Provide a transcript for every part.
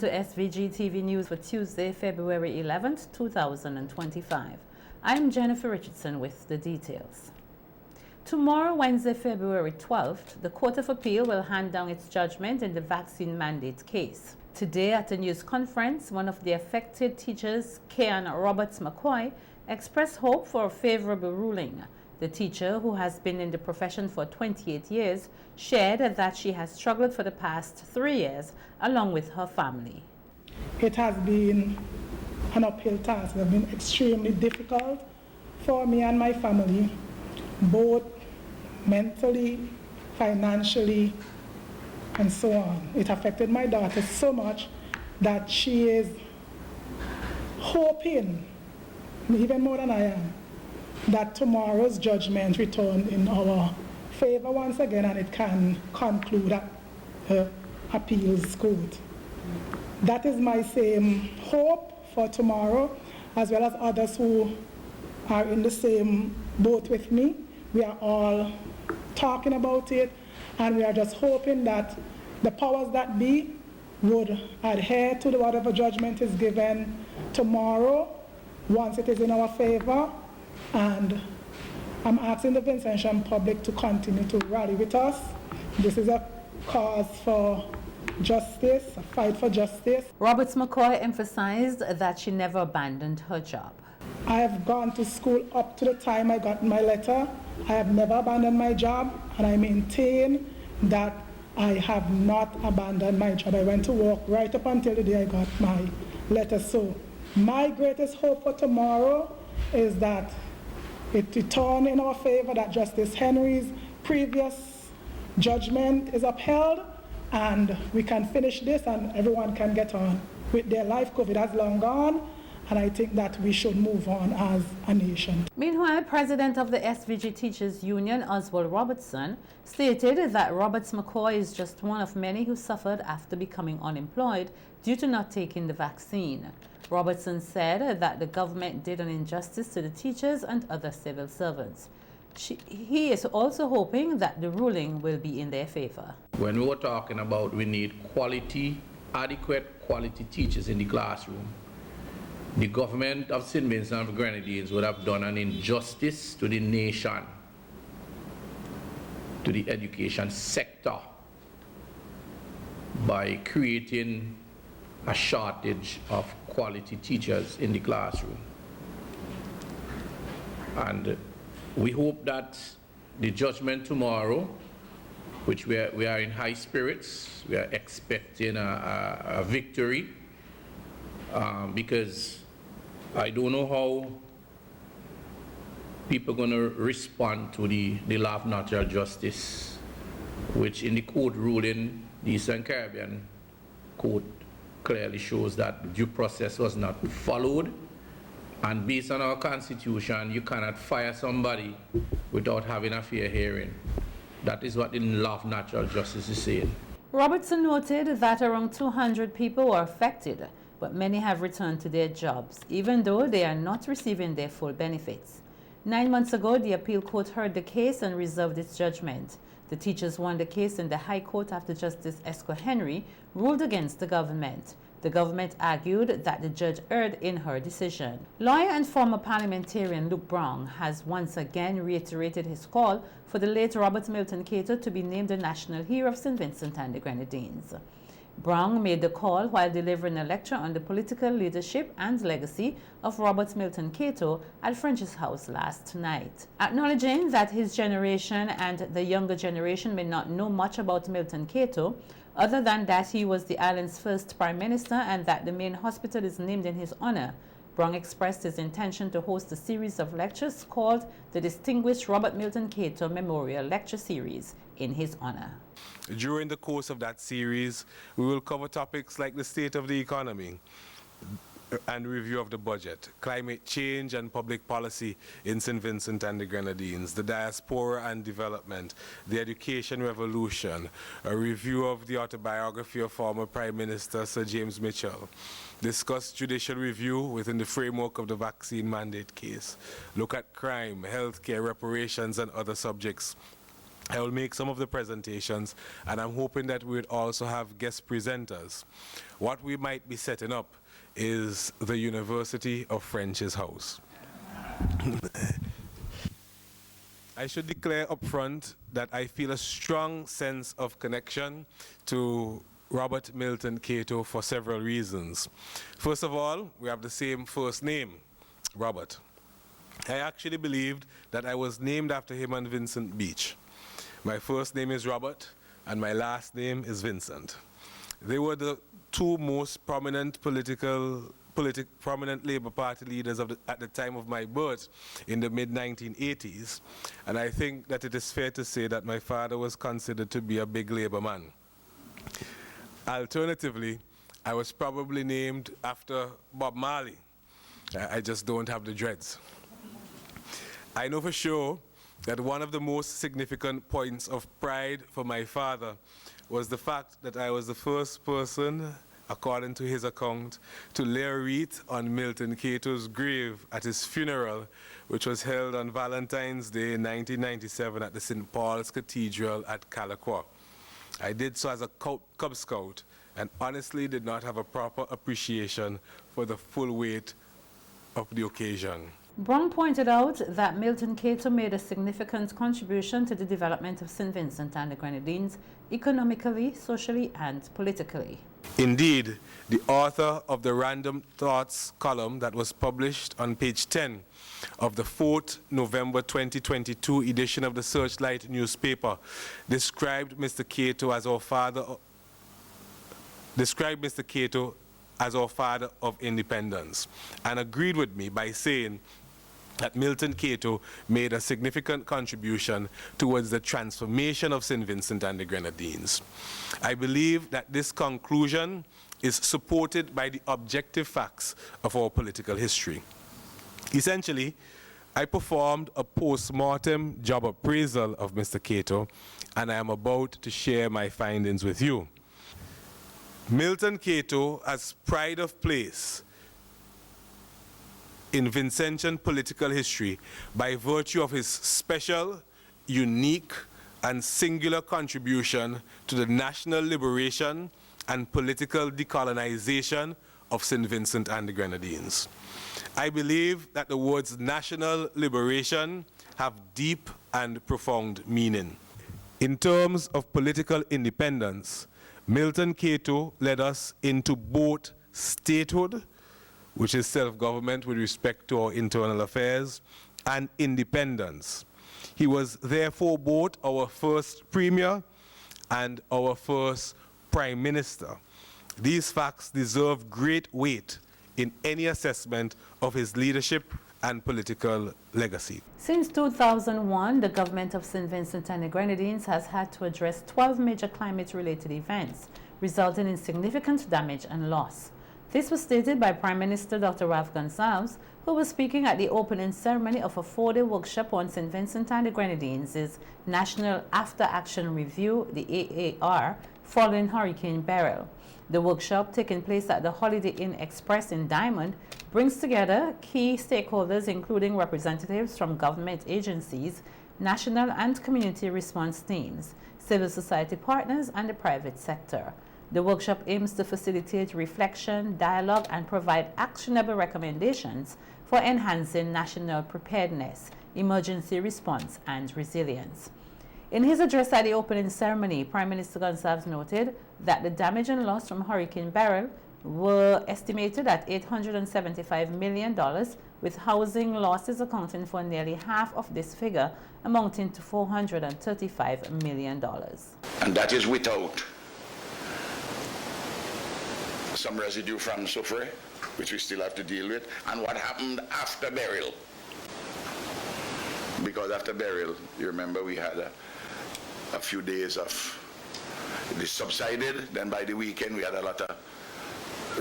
to SVG-TV News for Tuesday, February 11th, 2025. I'm Jennifer Richardson with the details. Tomorrow, Wednesday, February 12th, the Court of Appeal will hand down its judgment in the vaccine mandate case. Today, at a news conference, one of the affected teachers, Kean Roberts McCoy, expressed hope for a favorable ruling. The teacher, who has been in the profession for 28 years, shared that she has struggled for the past 3 years along with her family. It has been an uphill task. It has been extremely difficult for me and my family, both mentally, financially, and so on. It affected my daughter so much that she is hoping, even more than I am, that tomorrow's judgment return in our favor once again and it can conclude at the appeals court. That is my same hope for tomorrow, as well as others who are in the same boat with me. We are all talking about it, and we are just hoping that the powers that be would adhere to whatever judgment is given tomorrow once it is in our favor. And I'm asking the Vincentian public to continue to rally with us. This is a cause for justice, a fight for justice. Roberts McCoy emphasized that she never abandoned her job. I have gone to school up to the time I got my letter. I have never abandoned my job, and I maintain that I have not abandoned my job. I went to work right up until the day I got my letter. So my greatest hope for tomorrow is that it return in our favor, that Justice Henry's previous judgment is upheld, and we can finish this and everyone can get on with their life. COVID has long gone, and I think that we should move on as a nation. Meanwhile, President of the SVG Teachers Union, Oswald Robertson, stated that Roberts McCoy is just one of many who suffered after becoming unemployed due to not taking the vaccine. Robertson said that the government did an injustice to the teachers and other civil servants. He is also hoping that the ruling will be in their favor. When we were talking about we need adequate quality teachers in the classroom, the government of St. Vincent and the Grenadines would have done an injustice to the nation, to the education sector, by creating a shortage of quality teachers in the classroom. And we hope that the judgment tomorrow, which we are in high spirits, we are expecting a victory, because I don't know how people are going to respond to the law of natural justice, which in the court ruling, the Eastern Caribbean Court clearly shows that due process was not followed. And based on our constitution, you cannot fire somebody without having a fair hearing. That is what the law of natural justice is saying. Robertson noted that around 200 people were affected, but many have returned to their jobs, even though they are not receiving their full benefits. 9 months ago, the appeal court heard the case and reserved its judgment. The teachers won the case in the High Court after Justice Esco Henry ruled against the government. The government argued that the judge erred in her decision. Lawyer and former parliamentarian Luke Brown has once again reiterated his call for the late Robert Milton Kato to be named the National Hero of St. Vincent and the Grenadines. Brown made the call while delivering a lecture on the political leadership and legacy of Robert Milton Kato at French's House last night. Acknowledging that his generation and the younger generation may not know much about Milton Kato, other than that he was the island's first prime minister and that the main hospital is named in his honor, Brown expressed his intention to host a series of lectures called the Distinguished Robert Milton Kato Memorial Lecture Series in his honor. During the course of that series, we will cover topics like the state of the economy and review of the budget, climate change and public policy in St. Vincent and the Grenadines, the diaspora and development, the education revolution, a review of the autobiography of former Prime Minister Sir James Mitchell, discuss judicial review within the framework of the vaccine mandate case, look at crime, healthcare, reparations and other subjects I will make some of the presentations, and I'm hoping that we would also have guest presenters. What we might be setting up is the University of French's house. I should declare up front that I feel a strong sense of connection to Robert Milton Kato for several reasons. First of all, we have the same first name, Robert. I actually believed that I was named after him on Vincent Beach. My first name is Robert, and my last name is Vincent. They were the two most prominent prominent Labour Party leaders at the time of my birth in the mid-1980s, and I think that it is fair to say that my father was considered to be a big Labour man. Alternatively, I was probably named after Bob Marley. I just don't have the dreads. I know for sure that one of the most significant points of pride for my father was the fact that I was the first person, according to his account, to lay a wreath on Milton Kato's grave at his funeral, which was held on Valentine's Day in 1997 at the St. Paul's Cathedral at Calaquah. I did so as a Cub Scout and honestly did not have a proper appreciation for the full weight of the occasion. Brown pointed out that Milton Kato made a significant contribution to the development of St. Vincent and the Grenadines economically, socially, and politically. Indeed, the author of the Random Thoughts column that was published on page 10 of the 4th November 2022 edition of the Searchlight newspaper described Mr. Kato as our father of independence, and agreed with me by saying that Milton Kato made a significant contribution towards the transformation of St. Vincent and the Grenadines. I believe that this conclusion is supported by the objective facts of our political history. Essentially, I performed a post-mortem job appraisal of Mr. Kato, and I am about to share my findings with you. Milton Kato has pride of place in Vincentian political history by virtue of his special, unique, and singular contribution to the national liberation and political decolonization of St. Vincent and the Grenadines. I believe that the words national liberation have deep and profound meaning. In terms of political independence, Milton Kato led us into both statehood, which is self-government with respect to our internal affairs, and independence. He was therefore both our first premier and our first prime minister. These facts deserve great weight in any assessment of his leadership and political legacy. Since 2001, the government of St. Vincent and the Grenadines has had to address 12 major climate-related events, resulting in significant damage and loss. This was stated by Prime Minister Dr. Ralph Gonsalves, who was speaking at the opening ceremony of a 4-day workshop on St. Vincent and the Grenadines' National After Action Review, the AAR, following Hurricane Beryl. The workshop, taking place at the Holiday Inn Express in Diamond, brings together key stakeholders including representatives from government agencies, national and community response teams, civil society partners, and the private sector. The workshop aims to facilitate reflection, dialogue, and provide actionable recommendations for enhancing national preparedness, emergency response, and resilience. In his address at the opening ceremony, Prime Minister Gonsalves noted that the damage and loss from Hurricane Beryl were estimated at $875 million, with housing losses accounting for nearly half of this figure, amounting to $435 million. And that is without some residue from Soufre, which we still have to deal with, and what happened after Beryl. Because after Beryl, you remember we had a few days of, this subsided, then by the weekend we had a lot of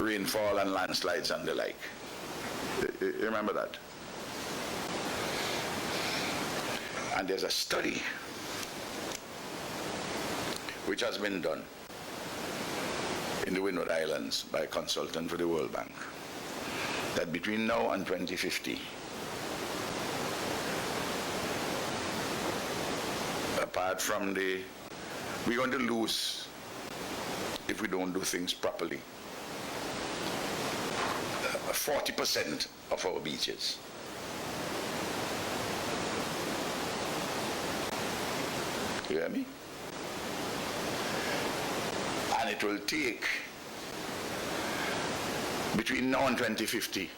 rainfall and landslides and the like. You remember that? And there's a study which has been done in the Windward Islands by a consultant for the World Bank, that between now and 2050, apart that we're going to lose if we don't do things properly. 40% of our beaches. You hear me? And it will take between now and 2050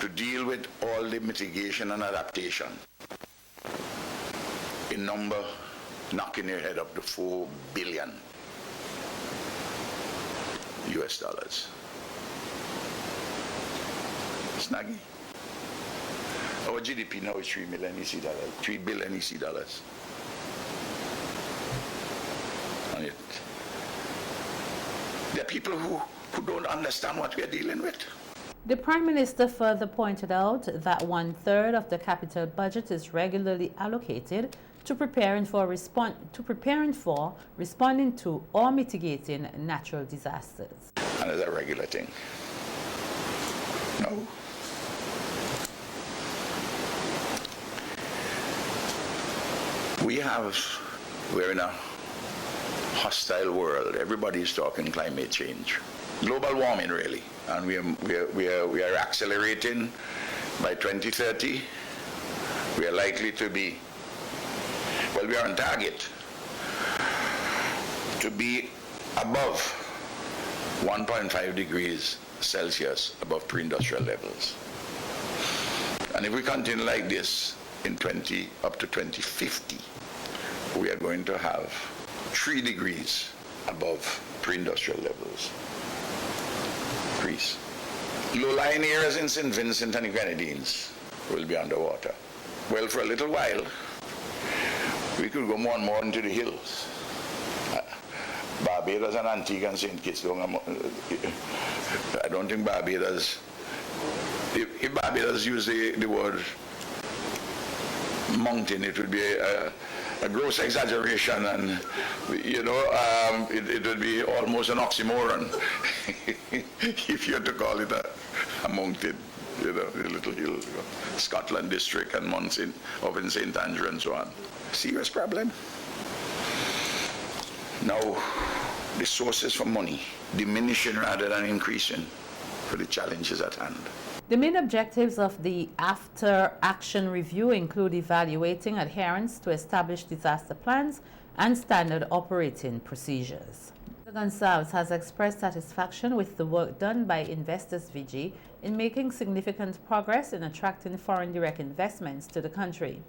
to deal with all the mitigation and adaptation in number knocking your head up to $4 billion US dollars. Snaggy. Our GDP now is $3 billion EC dollars. And yet, there are people who don't understand what we are dealing with. The Prime Minister further pointed out that 1/3 of the capital budget is regularly allocated to preparing for responding to or mitigating natural disasters. And it's a regular thing. No. We're in a hostile world. Everybody's talking climate change. Global warming, really. And we are accelerating. By 2030, we are likely to be, well, we are on target to be above 1.5 degrees Celsius above pre-industrial levels. And if we continue like this up to 2050, we are going to have 3 degrees above pre-industrial levels. Increase. Low-lying areas in St. Vincent and the Grenadines will be underwater. Well, for a little while, we could go more and more into the hills. Barbados and Antigua and St. Kitts, I don't think Barbados, if Barbados used the word mountain, it would be a gross exaggeration, and it would be almost an oxymoron if you had to call it a mountain, the little hill, Scotland district and Mountain up in St. Andrew and so on. Serious problem. Now, the sources for money diminishing rather than increasing for the challenges at hand. The main objectives of the after-action review include evaluating adherence to established disaster plans and standard operating procedures. Gonsalves has expressed satisfaction with the work done by Invest SVG in making significant progress in attracting foreign direct investments to the country.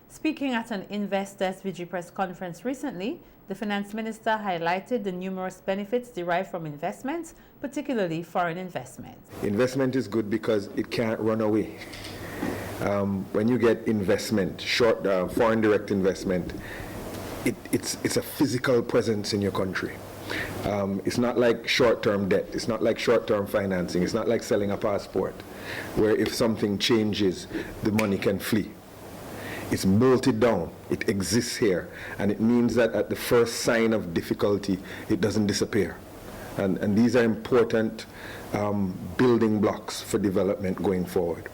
Speaking at an Invest SVG press conference recently, the Finance Minister highlighted the numerous benefits derived from investments, particularly foreign investments. Investment is good because it can't run away. When you get investment, foreign direct investment, it's a physical presence in your country. It's not like short-term debt. It's not like short-term financing. It's not like selling a passport, where if something changes, the money can flee. It's bolted down. It exists here. And it means that at the first sign of difficulty, it doesn't disappear. And these are important building blocks for development going forward.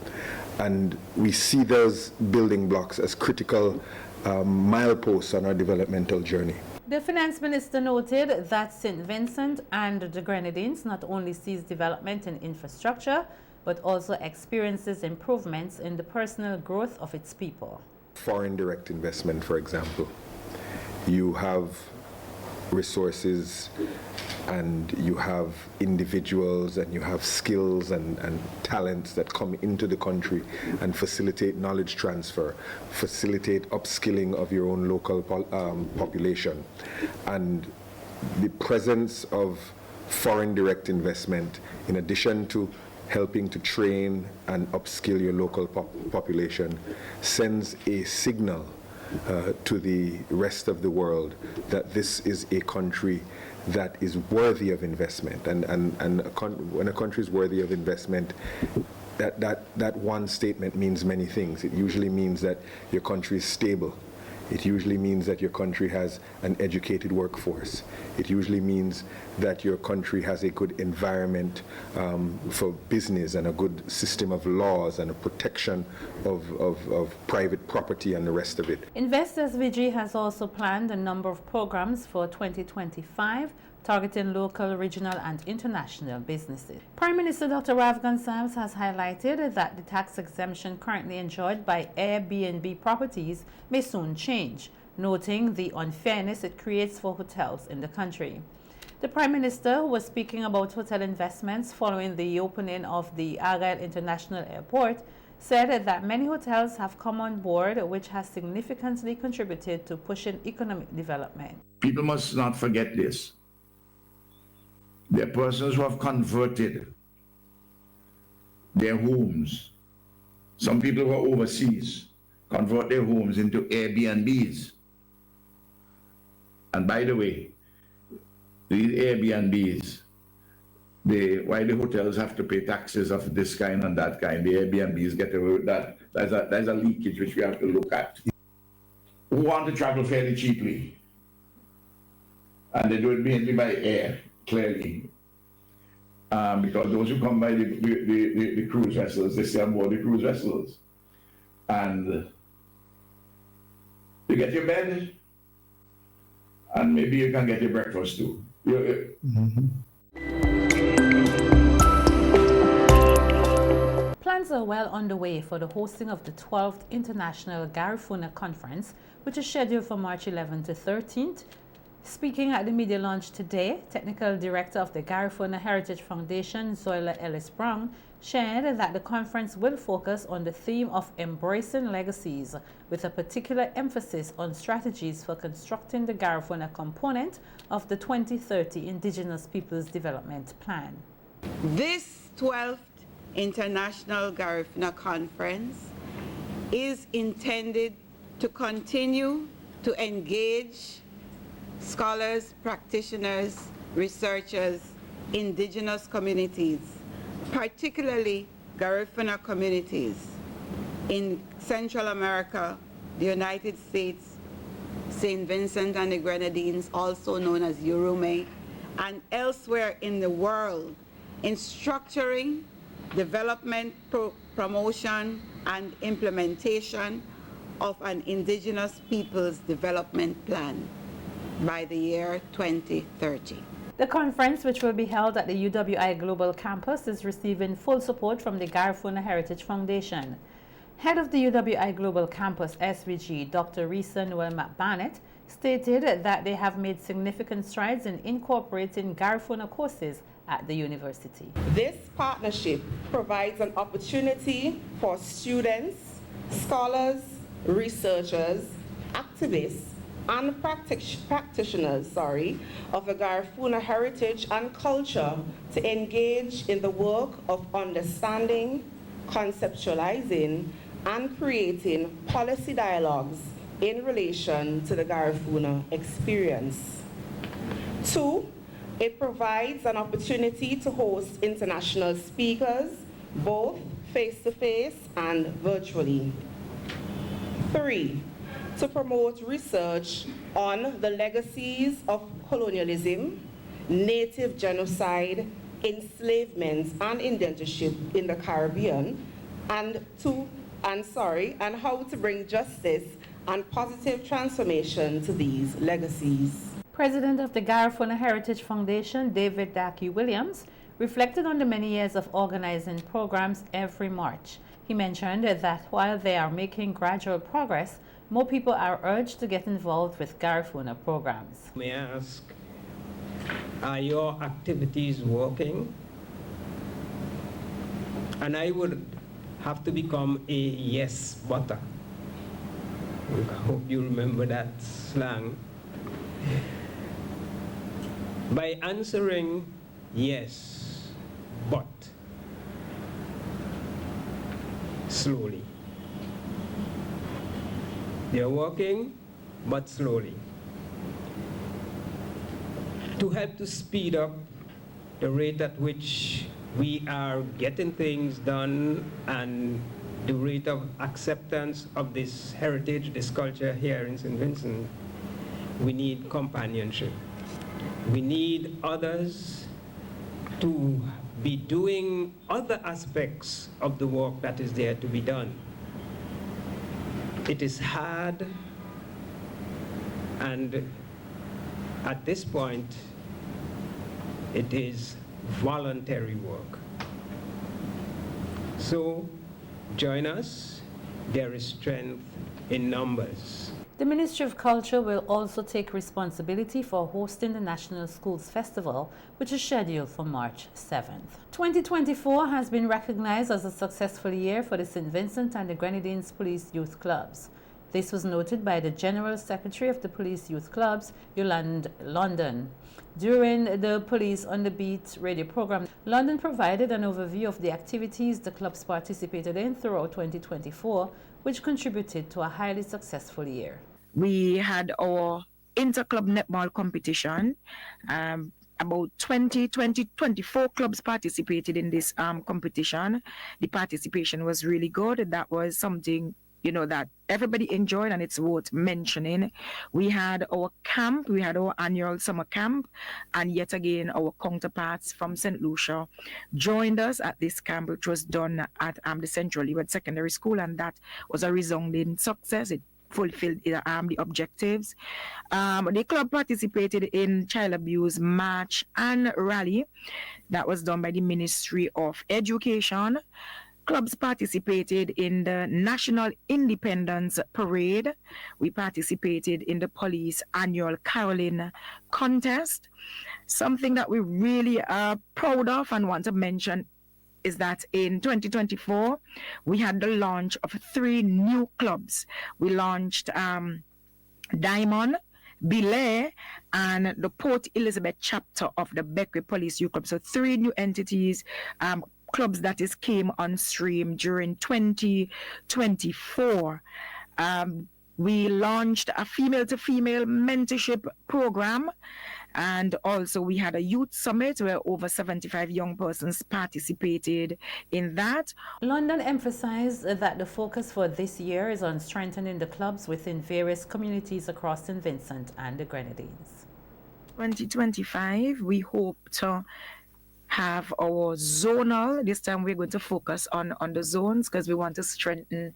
And we see those building blocks as critical mileposts on our developmental journey. The Finance Minister noted that St. Vincent and the Grenadines not only sees development in infrastructure, but also experiences improvements in the personal growth of its people. Foreign direct investment, for example. You have resources and you have individuals and you have skills and talents that come into the country and facilitate knowledge transfer, facilitate upskilling of your own local population. And the presence of foreign direct investment, in addition to helping to train and upskill your local population, sends a signal to the rest of the world that this is a country that is worthy of investment. And when a country is worthy of investment, that one statement means many things. It usually means that your country is stable. It usually means that your country has an educated workforce. It usually means that your country has a good environment for business and a good system of laws and a protection of private property and the rest of it. Invest SVG has also planned a number of programs for 2025 targeting local, regional and international businesses. Prime Minister Dr. Ravgan Sams has highlighted that the tax exemption currently enjoyed by Airbnb properties may soon change, noting the unfairness it creates for hotels in the country. The Prime Minister, who was speaking about hotel investments following the opening of the Argyle International Airport, said that many hotels have come on board, which has significantly contributed to pushing economic development. People must not forget this. There are persons who have converted their homes. Some people who are overseas convert their homes into Airbnbs. And by the way, these Airbnbs, why the hotels have to pay taxes of this kind and that kind, the Airbnbs get away with that. There's a leakage which we have to look at. Who want to travel fairly cheaply? And they do it mainly by air, clearly. Because those who come by the cruise vessels, they stay on board the cruise vessels. And you get your bed, and maybe you can get your breakfast too. Plans are well underway for the hosting of the 12th International Garifuna Conference, which is scheduled for March 11th to 13th. Speaking at the media launch today, Technical Director of the Garifuna Heritage Foundation, Zoila Ellis-Brown, shared that the conference will focus on the theme of embracing legacies, with a particular emphasis on strategies for constructing the Garifuna component of the 2030 Indigenous Peoples Development Plan. This 12th International Garifuna Conference is intended to continue to engage scholars, practitioners, researchers, indigenous communities, particularly Garifuna communities in Central America, the United States, St. Vincent and the Grenadines, also known as Urume, and elsewhere in the world, in structuring, development, promotion, and implementation of an Indigenous Peoples Development Plan by the year 2030. The conference, which will be held at the UWI Global Campus, is receiving full support from the Garifuna Heritage Foundation. Head of the UWI Global Campus, SVG, Dr. Risa Noel McBannett, stated that they have made significant strides in incorporating Garifuna courses at the university. This partnership provides an opportunity for students, scholars, researchers, activists, and practitioners of the Garifuna heritage and culture to engage in the work of understanding, conceptualizing, and creating policy dialogues in relation to the Garifuna experience. 2, it provides an opportunity to host international speakers, both face-to-face and virtually. 3, to promote research on the legacies of colonialism, native genocide, enslavement, and indentureship in the Caribbean, and how to bring justice and positive transformation to these legacies. President of the Garifuna Heritage Foundation, David Daki Williams, reflected on the many years of organizing programs every March. He mentioned that while they are making gradual progress, more people are urged to get involved with Garifuna programs. May I ask, are your activities working? And I would have to become a yes butter. I hope you remember that slang. By answering yes, but slowly. They're working, but slowly. To help to speed up the rate at which we are getting things done and the rate of acceptance of this heritage, this culture here in St. Vincent, we need companionship. We need others to be doing other aspects of the work that is there to be done. It is hard, and at this point, it is voluntary work. So, join us. There is strength in numbers. The Ministry of Culture will also take responsibility for hosting the National Schools Festival, which is scheduled for March 7th. 2024 has been recognized as a successful year for the St. Vincent and the Grenadines Police Youth Clubs. This was noted by the General Secretary of the Police Youth Clubs, Yolande London. During the Police on the Beat radio program, London provided an overview of the activities the clubs participated in throughout 2024, which contributed to a highly successful year. We had our inter-club netball competition. About 24 clubs participated in this competition. The participation was really good. That was something, that everybody enjoyed, and it's worth mentioning. We had our camp, we had our annual summer camp, and yet again, our counterparts from St. Lucia joined us at this camp, which was done at the Central Leeward Secondary School, and that was a resounding success. It fulfilled the objectives. The club participated in child abuse march and rally. That was done by the Ministry of Education. Clubs participated in the National Independence Parade. We participated in the police annual caroling contest. Something that we really are proud of and want to mention is that in 2024, we had the launch of 3 new clubs. We launched Diamond, Belay, and the Port Elizabeth chapter of the Beckley Police Youth Club. So 3 new entities, clubs that came on stream during 2024. We launched a female-to-female mentorship program, and also we had a youth summit where over 75 young persons participated in that. London emphasized that the focus for this year is on strengthening the clubs within various communities across St. Vincent and the Grenadines. 2025, we hope to have our zonal. This time we're going to focus on the zones because we want to strengthen,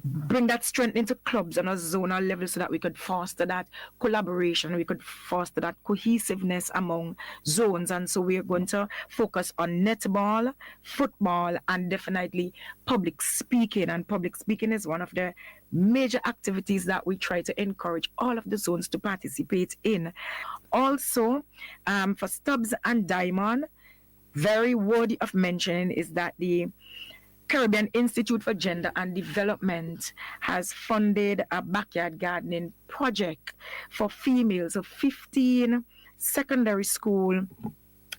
bring that strength into clubs on a zonal level so that we could foster that collaboration, we could foster that cohesiveness among zones. And so we're going to focus on netball, football, and definitely public speaking. And public speaking is one of the major activities that we try to encourage all of the zones to participate in. Also, for Stubbs and Diamond, very worthy of mentioning is that the Caribbean Institute for Gender and Development has funded a backyard gardening project for females of 15 secondary school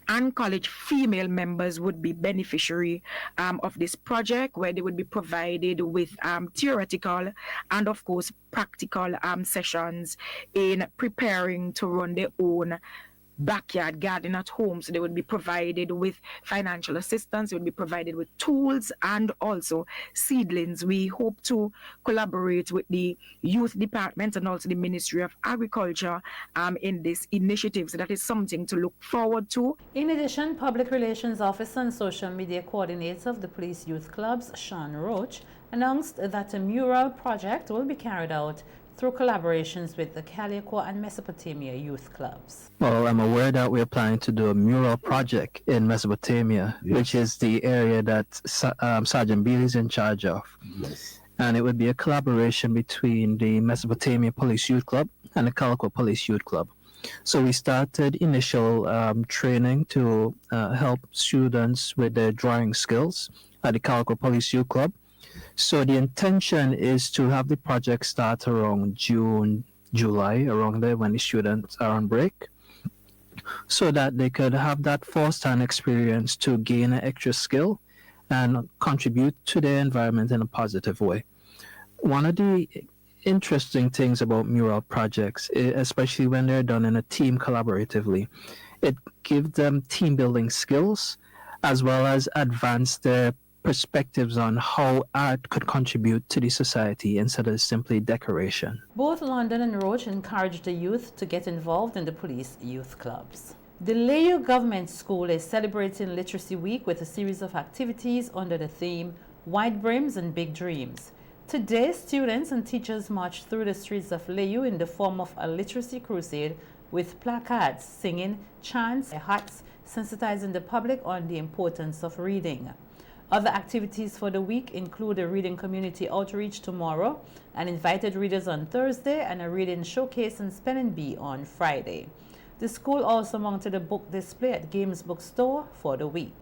and college female members would be beneficiary of this project, where they would be provided with theoretical and of course practical sessions in preparing to run their own backyard garden at home. So they would be provided with financial assistance, they would be provided with tools and also seedlings. We hope to collaborate with the youth department and also the Ministry of Agriculture in this initiative. So that is something to look forward to. In addition, Public Relations Officer and Social Media Coordinator of the Police Youth Clubs, Sean Roach, announced that a mural project will be carried out through collaborations with the Calico and Mesopotamia youth clubs. Well, I'm aware that we're planning to do a mural project in Mesopotamia, yes, which is the area that Sergeant Beryl is in charge of. Yes. And it would be a collaboration between the Mesopotamia Police Youth Club and the Calico Police Youth Club. So we started initial training to help students with their drawing skills at the Calico Police Youth Club. So the intention is to have the project start around June, July, around there when the students are on break, so that they could have that first-hand experience to gain an extra skill and contribute to their environment in a positive way. One of the interesting things about mural projects, especially when they're done in a team collaboratively, it gives them team building skills as well as advance their perspectives on how art could contribute to the society instead of simply decoration. Both London and Roach encouraged the youth to get involved in the police youth clubs. The Layo Government School is celebrating Literacy Week with a series of activities under the theme Wide Brims and Big Dreams. Today, students and teachers marched through the streets of Layo in the form of a literacy crusade with placards, singing, chants, hats, sensitizing the public on the importance of reading. Other activities for the week include a reading community outreach tomorrow, an invited readers on Thursday, and a reading showcase and spelling bee on Friday. The school also mounted a book display at Games Bookstore for the week.